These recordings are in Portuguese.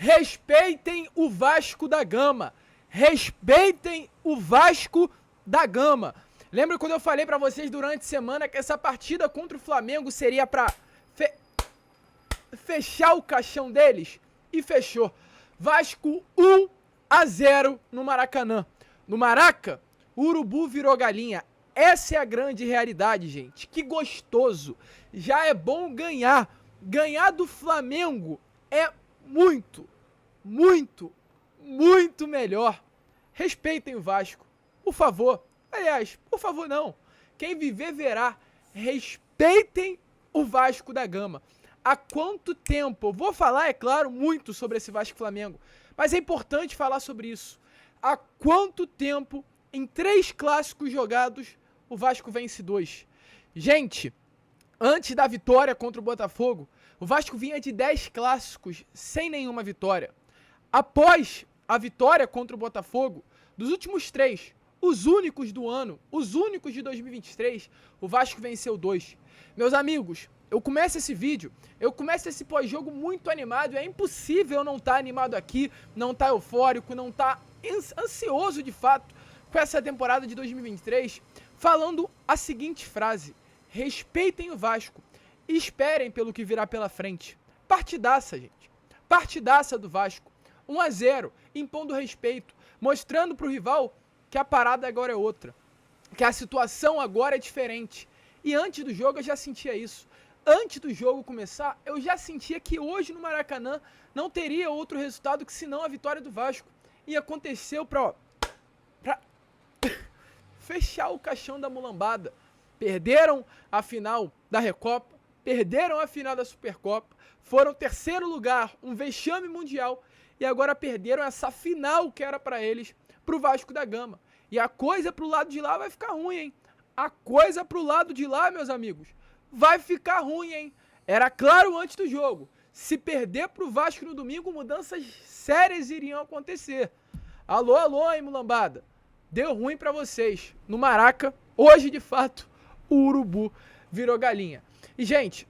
Respeitem o Vasco da Gama. Respeitem o Vasco da Gama. Lembra quando eu falei pra vocês durante a semana que essa partida contra o Flamengo seria pra fechar o caixão deles? E fechou. Vasco 1-0 no Maracanã. No Maraca, o Urubu virou galinha. Essa é a grande realidade, gente. Que gostoso. Já é bom ganhar. Ganhar do Flamengo é muito, muito, muito melhor. Respeitem o Vasco, por favor. Aliás, por favor não. Quem viver verá. Respeitem o Vasco da Gama. Há quanto tempo? Eu vou falar, é claro, muito sobre esse Vasco-Flamengo. Mas é importante falar sobre isso. Há quanto tempo, em 3 clássicos jogados, o Vasco vence 2? Gente, antes da vitória contra o Botafogo, o Vasco vinha de 10 clássicos sem nenhuma vitória. Após a vitória contra o Botafogo, dos últimos 3, os únicos do ano, os únicos de 2023, o Vasco venceu 2. Meus amigos, eu começo esse vídeo, eu começo esse pós-jogo muito animado, é impossível eu não estar animado aqui, não estar eufórico, não estar ansioso de fato com essa temporada de 2023, falando a seguinte frase: respeitem o Vasco, esperem pelo que virá pela frente. Partidaça, gente, partidaça do Vasco, 1-0, impondo respeito, mostrando pro rival que a parada agora é outra, que a situação agora é diferente. E antes do jogo eu já sentia isso. Antes do jogo começar, eu já sentia que hoje no Maracanã não teria outro resultado que senão a vitória do Vasco. E aconteceu pra fechar o caixão da mulambada. Perderam a final da Recopa, perderam a final da Supercopa, foram 3º lugar, um vexame mundial, e agora perderam essa final que era pra eles, pro Vasco da Gama. E a coisa pro lado de lá vai ficar ruim, hein? A coisa pro lado de lá, meus amigos, vai ficar ruim, hein? Era claro antes do jogo. Se perder pro Vasco no domingo, mudanças sérias iriam acontecer. Alô, alô, hein, mulambada? Deu ruim pra vocês. No Maraca, hoje, de fato, o Urubu virou galinha. E, gente,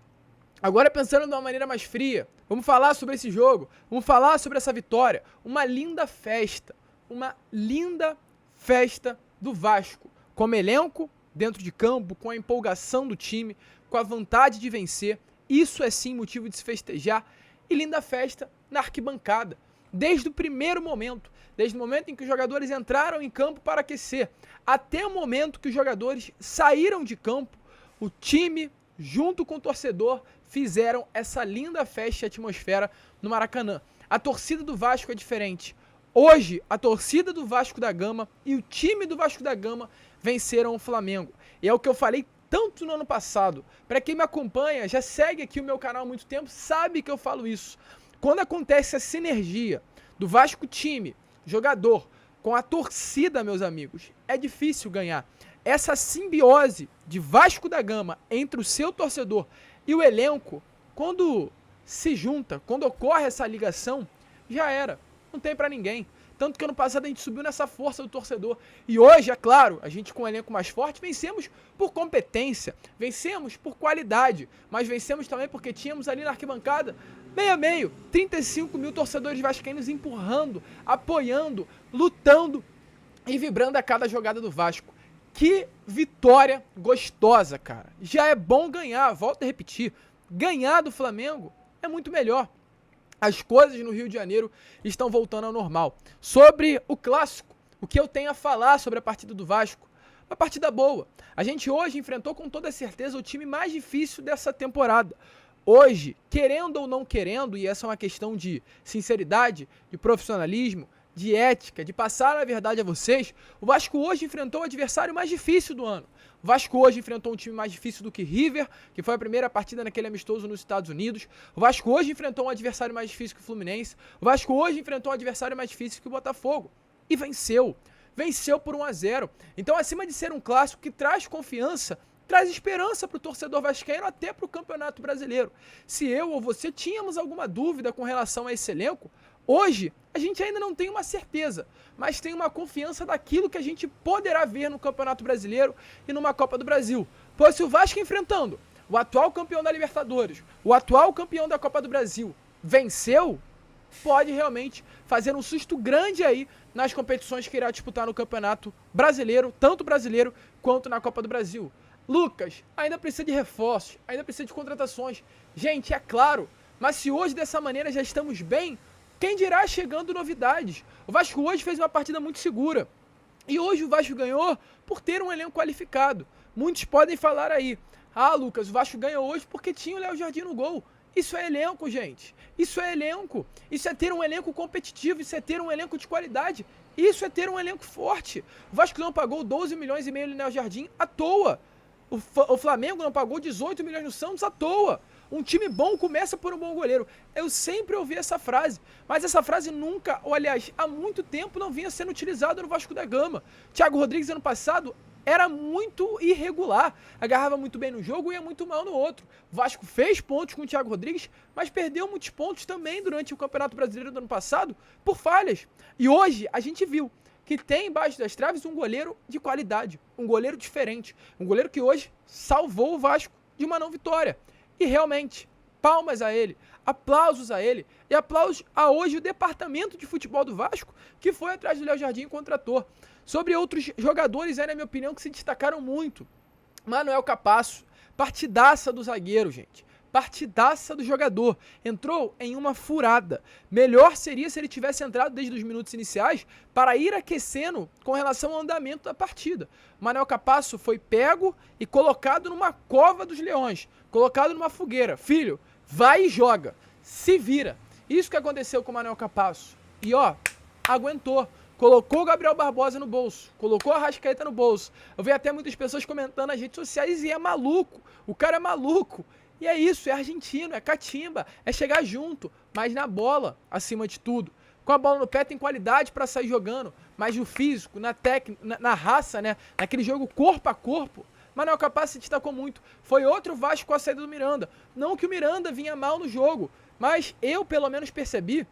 agora pensando de uma maneira mais fria, vamos falar sobre esse jogo, vamos falar sobre essa vitória. Uma linda festa do Vasco, como elenco, dentro de campo, com a empolgação do time, com a vontade de vencer. Isso é sim motivo de se festejar. E linda festa na arquibancada, desde o primeiro momento, desde o momento em que os jogadores entraram em campo para aquecer, até o momento que os jogadores saíram de campo, o time, junto com o torcedor, fizeram essa linda festa e atmosfera no Maracanã. A torcida do Vasco é diferente. Hoje, a torcida do Vasco da Gama e o time do Vasco da Gama venceram o Flamengo. E é o que eu falei tanto no ano passado. Para quem me acompanha, já segue aqui o meu canal há muito tempo, sabe que eu falo isso. Quando acontece a sinergia do Vasco time, jogador, com a torcida, meus amigos, é difícil ganhar. Essa simbiose de Vasco da Gama entre o seu torcedor e o elenco, quando se junta, quando ocorre essa ligação, já era. Não tem pra ninguém. Tanto que ano passado a gente subiu nessa força do torcedor. E hoje, é claro, a gente com um elenco mais forte, vencemos por competência, vencemos por qualidade, mas vencemos também porque tínhamos ali na arquibancada, meio a meio, 35 mil torcedores vascaínos empurrando, apoiando, lutando e vibrando a cada jogada do Vasco. Que vitória gostosa, cara. Já é bom ganhar, volto a repetir, ganhar do Flamengo é muito melhor. As coisas no Rio de Janeiro estão voltando ao normal. Sobre o clássico, o que eu tenho a falar sobre a partida do Vasco? Uma partida boa. A gente hoje enfrentou com toda certeza o time mais difícil dessa temporada. Hoje, querendo ou não querendo, e essa é uma questão de sinceridade, de profissionalismo, de ética, de passar a verdade a vocês, o Vasco hoje enfrentou o adversário mais difícil do ano. O Vasco hoje enfrentou um time mais difícil do que River, que foi a primeira partida naquele amistoso nos Estados Unidos. O Vasco hoje enfrentou um adversário mais difícil que o Fluminense. O Vasco hoje enfrentou um adversário mais difícil que o Botafogo. E venceu. Venceu por 1-0. Então, acima de ser um clássico que traz confiança, traz esperança para o torcedor vascaíno, até para o Campeonato Brasileiro. Se eu ou você tínhamos alguma dúvida com relação a esse elenco, hoje a gente ainda não tem uma certeza, mas tem uma confiança daquilo que a gente poderá ver no Campeonato Brasileiro e numa Copa do Brasil. Pois se o Vasco enfrentando o atual campeão da Libertadores, o atual campeão da Copa do Brasil, venceu, pode realmente fazer um susto grande aí nas competições que irá disputar no Campeonato Brasileiro, tanto brasileiro quanto na Copa do Brasil. Lucas, ainda precisa de reforços, ainda precisa de contratações. Gente, é claro, mas se hoje dessa maneira já estamos bem, quem dirá chegando novidades? O Vasco hoje fez uma partida muito segura. E hoje o Vasco ganhou por ter um elenco qualificado. Muitos podem falar aí, ah, Lucas, o Vasco ganhou hoje porque tinha o Léo Jardim no gol. Isso é elenco, gente. Isso é elenco. Isso é ter um elenco competitivo, isso é ter um elenco de qualidade. Isso é ter um elenco forte. O Vasco não pagou 12 milhões e meio no Léo Jardim à toa. O Flamengo não pagou 18 milhões no Santos à toa. Um time bom começa por um bom goleiro. Eu sempre ouvi essa frase, mas essa frase nunca, ou aliás, há muito tempo não vinha sendo utilizada no Vasco da Gama. Thiago Rodrigues ano passado era muito irregular, agarrava muito bem no jogo e ia muito mal no outro. O Vasco fez pontos com o Thiago Rodrigues, mas perdeu muitos pontos também durante o Campeonato Brasileiro do ano passado por falhas. E hoje a gente viu que tem embaixo das traves um goleiro de qualidade, um goleiro diferente, um goleiro que hoje salvou o Vasco de uma não vitória. E realmente, palmas a ele, aplausos a ele e aplausos a hoje o departamento de futebol do Vasco que foi atrás do Léo Jardim e contratou. Sobre outros jogadores aí, na minha opinião, que se destacaram muito. Manuel Capasso, partidaça do zagueiro, gente. Partidaça do jogador. Entrou em uma furada. Melhor seria se ele tivesse entrado desde os minutos iniciais para ir aquecendo com relação ao andamento da partida. Manuel Capasso foi pego e colocado numa cova dos leões. Colocado numa fogueira. Filho, vai e joga. Se vira. Isso que aconteceu com o Manuel Capasso. E ó, aguentou. Colocou o Gabriel Barbosa no bolso, colocou a Arrascaeta no bolso. Eu vi até muitas pessoas comentando nas redes sociais e é maluco, o cara é maluco. E é isso, é argentino, é catimba, é chegar junto, mas na bola, acima de tudo. Com a bola no pé tem qualidade para sair jogando, mas no físico, na técnica, na raça, né, naquele jogo corpo a corpo, Manuel Capasso se destacou muito. Foi outro Vasco com a saída do Miranda. Não que o Miranda vinha mal no jogo, mas eu pelo menos percebi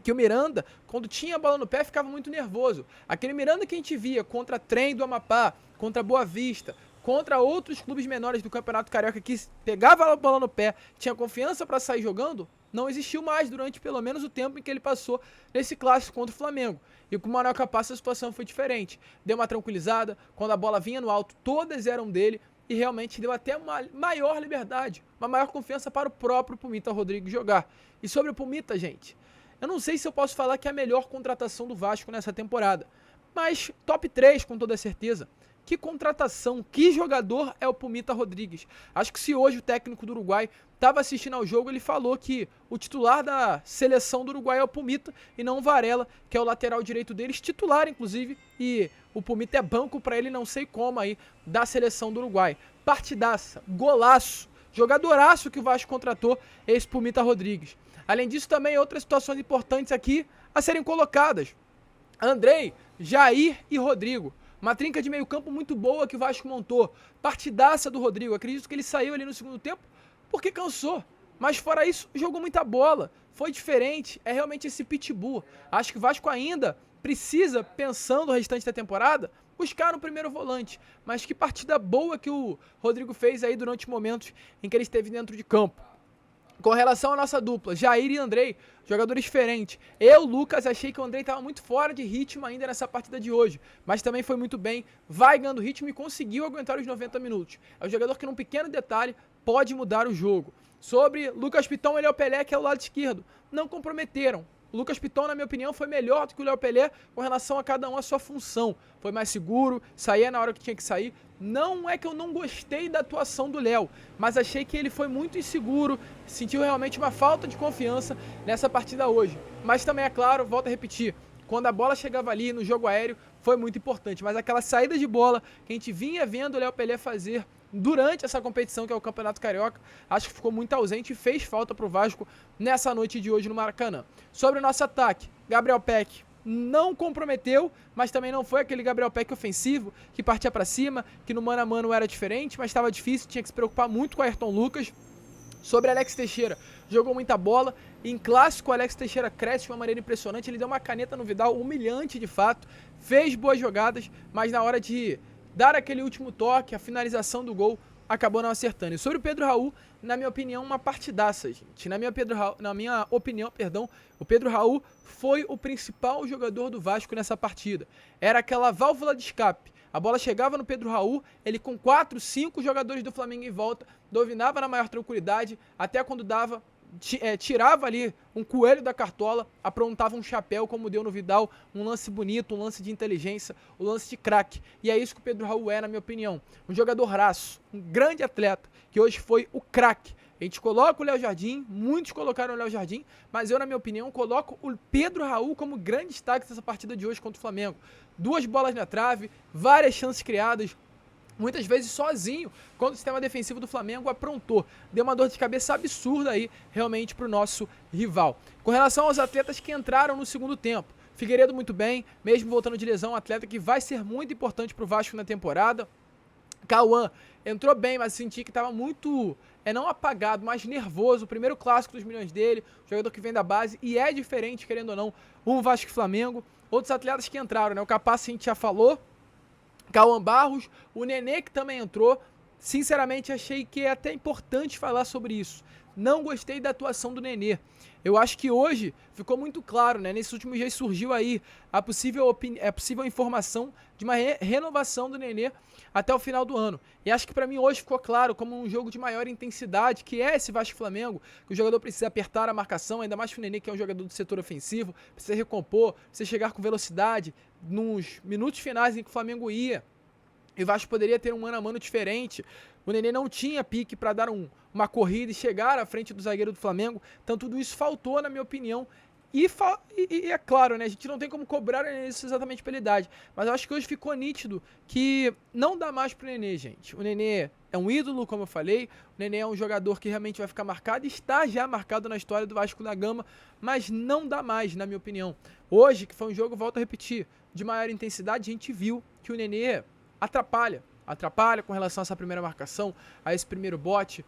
que o Miranda, quando tinha a bola no pé, ficava muito nervoso. Aquele Miranda que a gente via contra Trem do Amapá, contra Boa Vista, contra outros clubes menores do Campeonato Carioca que pegava a bola no pé, tinha confiança para sair jogando, não existiu mais durante pelo menos o tempo em que ele passou nesse clássico contra o Flamengo. E com o Manuel Capasso a situação foi diferente. Deu uma tranquilizada, quando a bola vinha no alto, todas eram dele e realmente deu até uma maior liberdade, uma maior confiança para o próprio Pumita Rodrigues jogar. E sobre o Pumita, gente, eu não sei se eu posso falar que é a melhor contratação do Vasco nessa temporada, mas top 3 com toda certeza. Que contratação, que jogador é o Pumita Rodrigues. Acho que se hoje o técnico do Uruguai estava assistindo ao jogo, ele falou que o titular da seleção do Uruguai é o Pumita e não o Varela, que é o lateral direito deles, titular inclusive, e o Pumita é banco para ele não sei como aí, da seleção do Uruguai. Partidaça, golaço, jogadoraço que o Vasco contratou, esse Pumita Rodrigues. Além disso, também outras situações importantes aqui a serem colocadas. Andrei, Jair e Rodrigo. Uma trinca de meio campo muito boa que o Vasco montou. Partidaça do Rodrigo. Acredito que ele saiu ali no segundo tempo porque cansou. Mas fora isso, jogou muita bola. Foi diferente. É realmente esse pitbull. Acho que o Vasco ainda precisa, pensando o restante da temporada, buscar um primeiro volante. Mas que partida boa que o Rodrigo fez aí durante momentos em que ele esteve dentro de campo. Com relação à nossa dupla, Jair e Andrei, jogadores diferentes. Eu, Lucas, achei que o Andrei estava muito fora de ritmo ainda nessa partida de hoje, mas também foi muito bem, vai ganhando ritmo e conseguiu aguentar os 90 minutos. É um jogador que num pequeno detalhe pode mudar o jogo. Sobre Lucas Piton e Léo Pelé, que é o lado esquerdo, não comprometeram. O Lucas Piton, na minha opinião, foi melhor do que o Léo Pelé com relação a cada um a sua função. Foi mais seguro, saía na hora que tinha que sair. Não é que eu não gostei da atuação do Léo, mas achei que ele foi muito inseguro, sentiu realmente uma falta de confiança nessa partida hoje. Mas também, é claro, volto a repetir, quando a bola chegava ali no jogo aéreo, foi muito importante. Mas aquela saída de bola que a gente vinha vendo o Léo Pelé fazer durante essa competição, que é o Campeonato Carioca, acho que ficou muito ausente e fez falta pro Vasco nessa noite de hoje no Maracanã. Sobre o nosso ataque, Gabriel Peck não comprometeu, mas também não foi aquele Gabriel Peck ofensivo, que partia para cima, que no mano a mano era diferente, mas estava difícil, tinha que se preocupar muito com o Ayrton Lucas. Sobre Alex Teixeira, jogou muita bola, em clássico o Alex Teixeira cresce de uma maneira impressionante, ele deu uma caneta no Vidal, humilhante de fato, fez boas jogadas, mas na hora de dar aquele último toque, a finalização do gol, acabou não acertando. E sobre o Pedro Raul, na minha opinião, uma partidaça, gente. Na minha opinião, o Pedro Raul foi o principal jogador do Vasco nessa partida. Era aquela válvula de escape. A bola chegava no Pedro Raul, ele com 4, 5 jogadores do Flamengo em volta, dominava na maior tranquilidade, até quando dava, tirava ali um coelho da cartola, aprontava um chapéu como deu no Vidal, um lance bonito, um lance de inteligência, um lance de craque. E é isso que o Pedro Raul é, na minha opinião. Um jogador raço, um grande atleta, que hoje foi o craque. A gente coloca o Léo Jardim, muitos colocaram o Léo Jardim, mas eu, na minha opinião, coloco o Pedro Raul como grande destaque dessa partida de hoje contra o Flamengo. 2 bolas na trave, várias chances criadas, muitas vezes sozinho, quando o sistema defensivo do Flamengo aprontou. Deu uma dor de cabeça absurda aí, realmente, pro nosso rival. Com relação aos atletas que entraram no segundo tempo, Figueiredo muito bem, mesmo voltando de lesão, um atleta que vai ser muito importante pro Vasco na temporada. Cauã entrou bem, mas senti que estava muito, não apagado, mas nervoso. O primeiro clássico dos milhões dele, jogador que vem da base, e é diferente, querendo ou não, um Vasco e Flamengo. Outros atletas que entraram, né? O Capaz a gente já falou, Cauã Barros, o Nenê que também entrou. Sinceramente, achei que é até importante falar sobre isso. Não gostei da atuação do Nenê. Eu acho que hoje ficou muito claro, né? Nesses últimos dias surgiu aí a possível informação de uma renovação do Nenê até o final do ano. E acho que pra mim hoje ficou claro como um jogo de maior intensidade, que é esse Vasco Flamengo, que o jogador precisa apertar a marcação, ainda mais que o Nenê, que é um jogador do setor ofensivo, precisa recompor, precisa chegar com velocidade nos minutos finais em que o Flamengo ia. E o Vasco poderia ter um mano a mano diferente. O Nenê não tinha pique para dar uma corrida e chegar à frente do zagueiro do Flamengo. Então tudo isso faltou, na minha opinião. E é claro, né? A gente não tem como cobrar o Nenê isso exatamente pela idade. Mas eu acho que hoje ficou nítido que não dá mais pro Nenê, gente. O Nenê é um ídolo, como eu falei. O Nenê é um jogador que realmente vai ficar marcado. Está já marcado na história do Vasco da Gama. Mas não dá mais, na minha opinião. Hoje, que foi um jogo, volto a repetir, de maior intensidade, a gente viu que o Nenê atrapalha com relação a essa primeira marcação, a esse primeiro bote,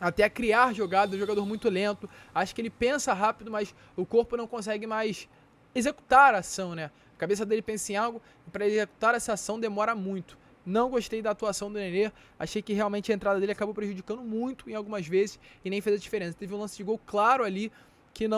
até a criar jogada, um jogador muito lento. Acho que ele pensa rápido, mas o corpo não consegue mais executar a ação, né? A cabeça dele pensa em algo e para executar essa ação demora muito. Não gostei da atuação do Nenê, achei que realmente a entrada dele acabou prejudicando muito em algumas vezes e nem fez a diferença. Teve um lance de gol claro ali, que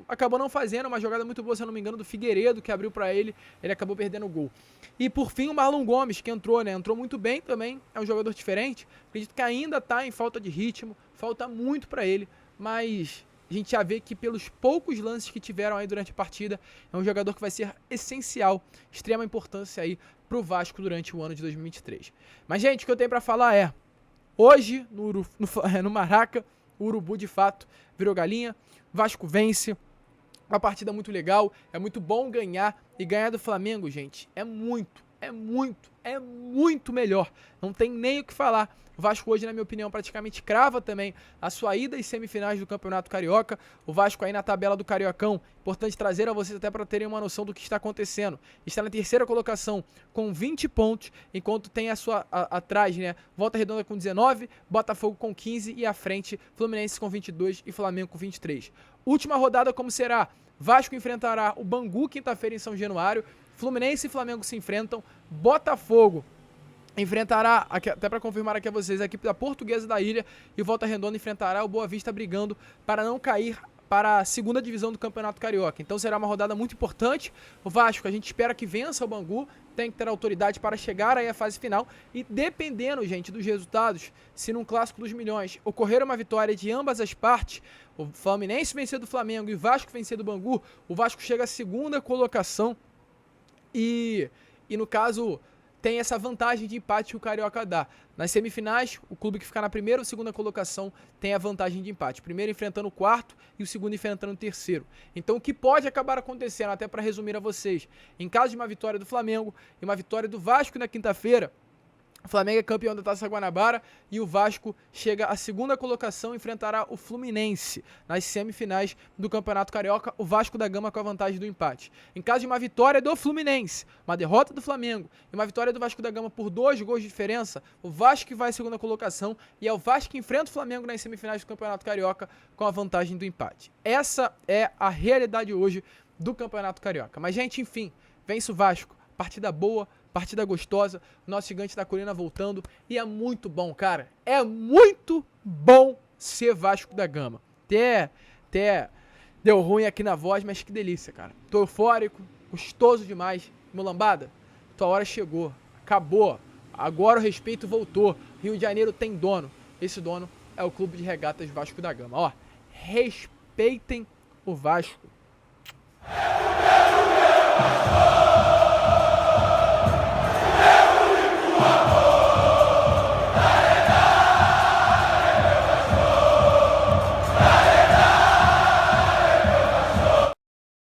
acabou não fazendo, uma jogada muito boa, se eu não me engano, do Figueiredo, que abriu pra ele acabou perdendo o gol. E por fim o Marlon Gomes, que entrou, né? Entrou muito bem também, é um jogador diferente, acredito que ainda tá em falta de ritmo, falta muito pra ele, mas a gente já vê que pelos poucos lances que tiveram aí durante a partida, é um jogador que vai ser essencial, extrema importância aí pro Vasco durante o ano de 2023. Mas, gente, o que eu tenho pra falar é, hoje, no Maraca, o Urubu de fato virou galinha, Vasco vence, uma partida muito legal, é muito bom ganhar, e ganhar do Flamengo, gente, é muito melhor, não tem nem o que falar. O Vasco hoje, na minha opinião, praticamente crava também a sua ida às semifinais do Campeonato Carioca. O Vasco aí na tabela do Cariocão, importante trazer a vocês até para terem uma noção do que está acontecendo. Está na terceira colocação com 20 pontos, enquanto tem a sua atrás, né? Volta Redonda com 19, Botafogo com 15 e à frente Fluminense com 22 e Flamengo com 23. Última rodada como será? Vasco enfrentará o Bangu quinta-feira em São Januário. Fluminense e Flamengo se enfrentam. Botafogo enfrentará, até para confirmar aqui a vocês, a equipe da Portuguesa da Ilha, e o Volta Redonda enfrentará o Boa Vista, brigando para não cair para a segunda divisão do Campeonato Carioca. Então será uma rodada muito importante. O Vasco, a gente espera que vença o Bangu, tem que ter autoridade para chegar aí à fase final, e dependendo, gente, dos resultados, se num clássico dos milhões ocorrer uma vitória de ambas as partes, o Fluminense vencer do Flamengo e o Vasco vencer do Bangu, o Vasco chega à segunda colocação e no caso tem essa vantagem de empate que o Carioca dá. Nas semifinais, o clube que ficar na primeira ou segunda colocação tem a vantagem de empate. O primeiro enfrentando o quarto e o segundo enfrentando o terceiro. Então o que pode acabar acontecendo, até para resumir a vocês, em caso de uma vitória do Flamengo e uma vitória do Vasco na quinta-feira, o Flamengo é campeão da Taça Guanabara e o Vasco chega à segunda colocação e enfrentará o Fluminense nas semifinais do Campeonato Carioca, o Vasco da Gama com a vantagem do empate. Em caso de uma vitória do Fluminense, uma derrota do Flamengo e uma vitória do Vasco da Gama por 2 gols de diferença, o Vasco vai à segunda colocação e é o Vasco que enfrenta o Flamengo nas semifinais do Campeonato Carioca com a vantagem do empate. Essa é a realidade hoje do Campeonato Carioca. Mas, gente, enfim, vence o Vasco. Partida boa, Partida gostosa, nosso gigante da colina voltando. E é muito bom, cara. É muito bom ser Vasco da Gama. Até deu ruim aqui na voz, mas que delícia, cara. Tô eufórico, gostoso demais. Mulambada, tua hora chegou. Acabou. Agora o respeito voltou. Rio de Janeiro tem dono. Esse dono é o Clube de Regatas Vasco da Gama. Ó, respeitem o Vasco.